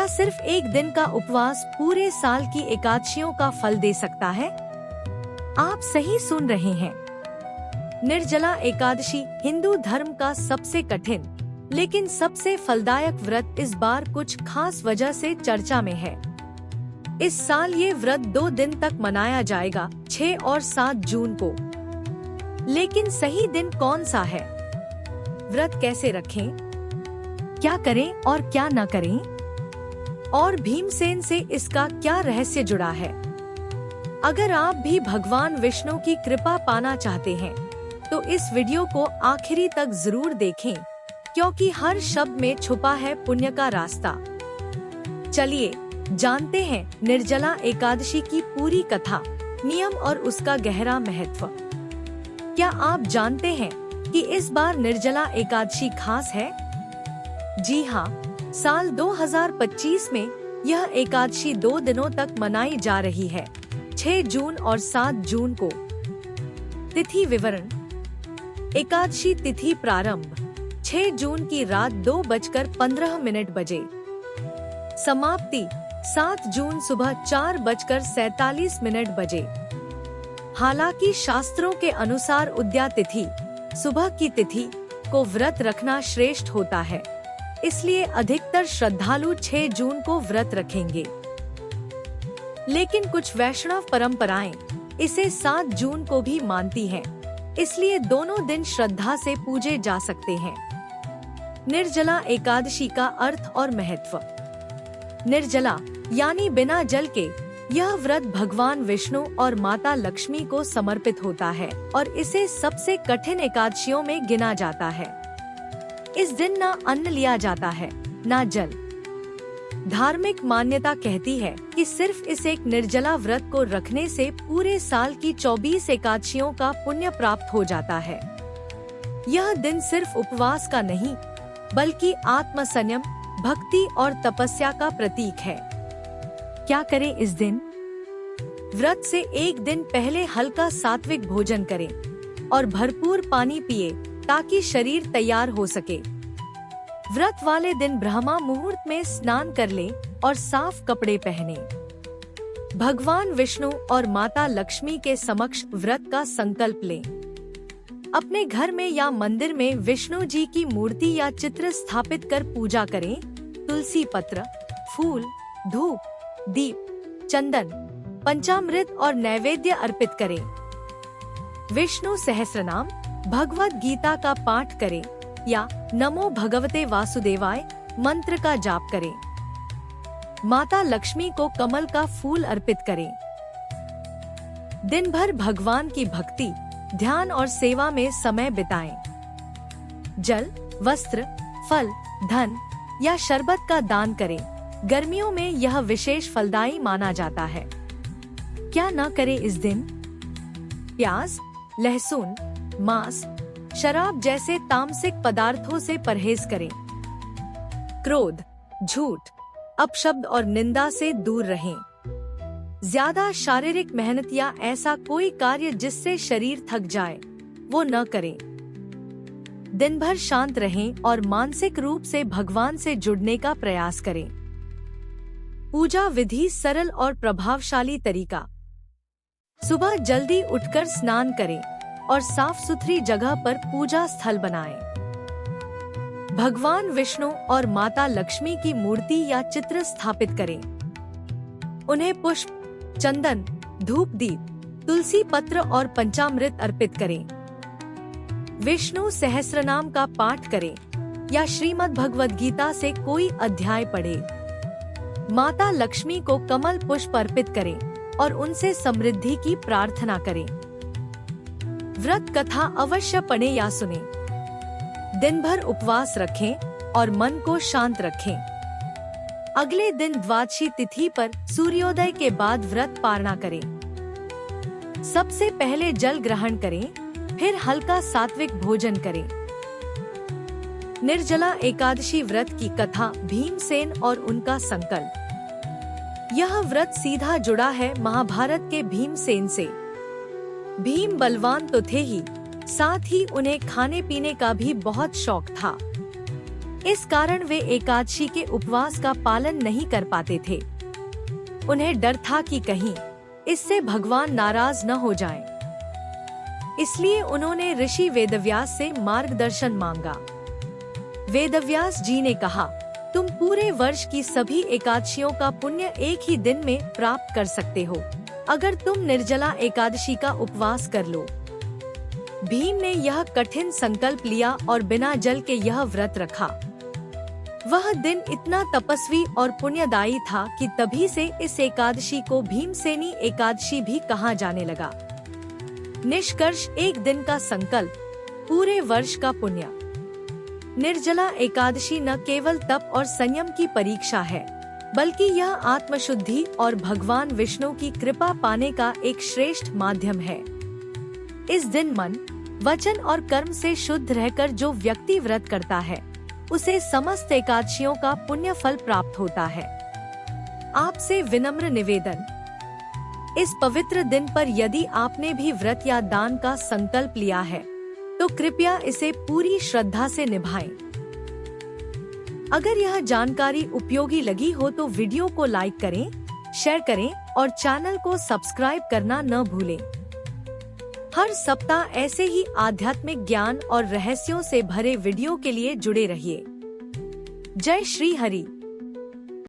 क्या सिर्फ एक दिन का उपवास पूरे साल की एकादशियों का फल दे सकता है? आप सही सुन रहे हैं। निर्जला एकादशी हिंदू धर्म का सबसे कठिन लेकिन सबसे फलदायक व्रत इस बार कुछ खास वजह से चर्चा में है। इस साल ये व्रत 2 दिन तक मनाया जाएगा, 6 और 7 जून को। लेकिन सही दिन कौन सा है? व्रत कैसे रखें? क्या करें और क्या न करें? और भीमसेन से इसका क्या रहस्य जुड़ा है? अगर आप भी भगवान विष्णु की कृपा पाना चाहते हैं तो इस वीडियो को आखिरी तक जरूर देखें, क्योंकि हर शब्द में छुपा है पुण्य का रास्ता। चलिए जानते हैं निर्जला एकादशी की पूरी कथा, नियम और उसका गहरा महत्व। क्या आप जानते हैं कि इस बार निर्जला एकादशी खास है? जी हाँ, साल 2025 में यह एकादशी 2 दिनों तक मनाई जा रही है, 6 जून और 7 जून को। तिथि विवरण। एकादशी तिथि प्रारंभ 6 जून की रात 2:15 बजे। समाप्ति 7 जून सुबह 4:47 बजे। हालांकि शास्त्रों के अनुसार उद्या तिथि, सुबह की तिथि को व्रत रखना श्रेष्ठ होता है, इसलिए अधिकतर श्रद्धालु 6 जून को व्रत रखेंगे। लेकिन कुछ वैष्णव परंपराएं इसे 7 जून को भी मानती हैं, इसलिए दोनों दिन श्रद्धा से पूजे जा सकते हैं। निर्जला एकादशी का अर्थ और महत्व। निर्जला यानी बिना जल के, यह व्रत भगवान विष्णु और माता लक्ष्मी को समर्पित होता है और इसे सबसे कठिन एकादशियों में गिना जाता है। इस दिन न अन्न लिया जाता है, न जल। धार्मिक मान्यता कहती है कि सिर्फ इस एक निर्जला व्रत को रखने से पूरे साल की 24 एकादशियों का पुण्य प्राप्त हो जाता है। यह दिन सिर्फ उपवास का नहीं, बल्कि आत्मसंयम, भक्ति और तपस्या का प्रतीक है। क्या करें इस दिन? व्रत से एक दिन पहले हल्का सात्विक भोजन करें और भरपूर पानी पिए ताकि शरीर तैयार हो सके। व्रत वाले दिन ब्रह्मा मुहूर्त में स्नान कर लें और साफ कपड़े पहने। भगवान विष्णु और माता लक्ष्मी के समक्ष व्रत का संकल्प लें। अपने घर में या मंदिर में विष्णु जी की मूर्ति या चित्र स्थापित कर पूजा करें। तुलसी पत्र, फूल, धूप, दीप, चंदन, पंचामृत और नैवेद्य अर्पित करें। विष्णु सहस्रनाम, भगवत गीता का पाठ करें या नमो भगवते वासुदेवाय मंत्र का जाप करें। माता लक्ष्मी को कमल का फूल अर्पित करें। दिन भर भगवान की भक्ति, ध्यान और सेवा में समय बिताएं। जल, वस्त्र, फल, धन या शरबत का दान करें। गर्मियों में यह विशेष फलदायी माना जाता है। क्या न करें इस दिन? प्याज, लहसुन, मांस, शराब जैसे तामसिक पदार्थों से परहेज करें। क्रोध, झूठ, अपशब्द और निंदा से दूर रहें। ज्यादा शारीरिक मेहनत या ऐसा कोई कार्य जिससे शरीर थक जाए, वो न करें। दिन भर शांत रहें और मानसिक रूप से भगवान से जुड़ने का प्रयास करें। पूजा विधि सरल और प्रभावशाली तरीका। सुबह जल्दी उठकर स्नान करें और साफ सुथरी जगह पर पूजा स्थल बनाएं। भगवान विष्णु और माता लक्ष्मी की मूर्ति या चित्र स्थापित करें। उन्हें पुष्प, चंदन, धूप दीप, तुलसी पत्र और पंचामृत अर्पित करें। विष्णु सहस्रनाम का पाठ करें या श्रीमद् भगवद गीता से कोई अध्याय पढ़े। माता लक्ष्मी को कमल पुष्प अर्पित करें और उनसे समृद्धि की प्रार्थना करें। व्रत कथा अवश्य पढ़ें या सुनें। दिन भर उपवास रखें और मन को शांत रखें। अगले दिन द्वादशी तिथि पर सूर्योदय के बाद व्रत पारणा करें। सबसे पहले जल ग्रहण करें, फिर हल्का सात्विक भोजन करें। निर्जला एकादशी व्रत की कथा भीमसेन और उनका संकल्प। यह व्रत सीधा जुड़ा है महाभारत के भीमसेन से। भीम बलवान तो थे ही, साथ ही उन्हें खाने पीने का भी बहुत शौक था। इस कारण वे एकादशी के उपवास का पालन नहीं कर पाते थे। उन्हें डर था कि कहीं इससे भगवान नाराज न हो जाएं। इसलिए उन्होंने ऋषि वेदव्यास से मार्गदर्शन मांगा। वेदव्यास जी ने कहा, तुम पूरे वर्ष की सभी एकादशियों का पुण्य एक ही दिन में प्राप्त कर सकते हो, अगर तुम निर्जला एकादशी का उपवास कर लो। भीम ने यह कठिन संकल्प लिया और बिना जल के यह व्रत रखा। वह दिन इतना तपस्वी और पुण्यदायी था कि तभी से इस एकादशी को भीमसेनी एकादशी भी कहा जाने लगा। निष्कर्ष, एक दिन का संकल्प, पूरे वर्ष का पुण्य। निर्जला एकादशी न केवल तप और संयम की परीक्षा है, बल्कि यह आत्मशुद्धि और भगवान विष्णु की कृपा पाने का एक श्रेष्ठ माध्यम है। इस दिन मन, वचन और कर्म से शुद्ध रहकर जो व्यक्ति व्रत करता है, उसे समस्त एकादशियों का पुण्य फल प्राप्त होता है। आपसे विनम्र निवेदन, इस पवित्र दिन पर यदि आपने भी व्रत या दान का संकल्प लिया है, तो कृपया इसे पूरी श्रद्धा से निभाएं। अगर यह जानकारी उपयोगी लगी हो तो वीडियो को लाइक करें, शेयर करें और चैनल को सब्सक्राइब करना न भूलें। हर सप्ताह ऐसे ही आध्यात्मिक ज्ञान और रहस्यों से भरे वीडियो के लिए जुड़े रहिए। जय श्री हरि।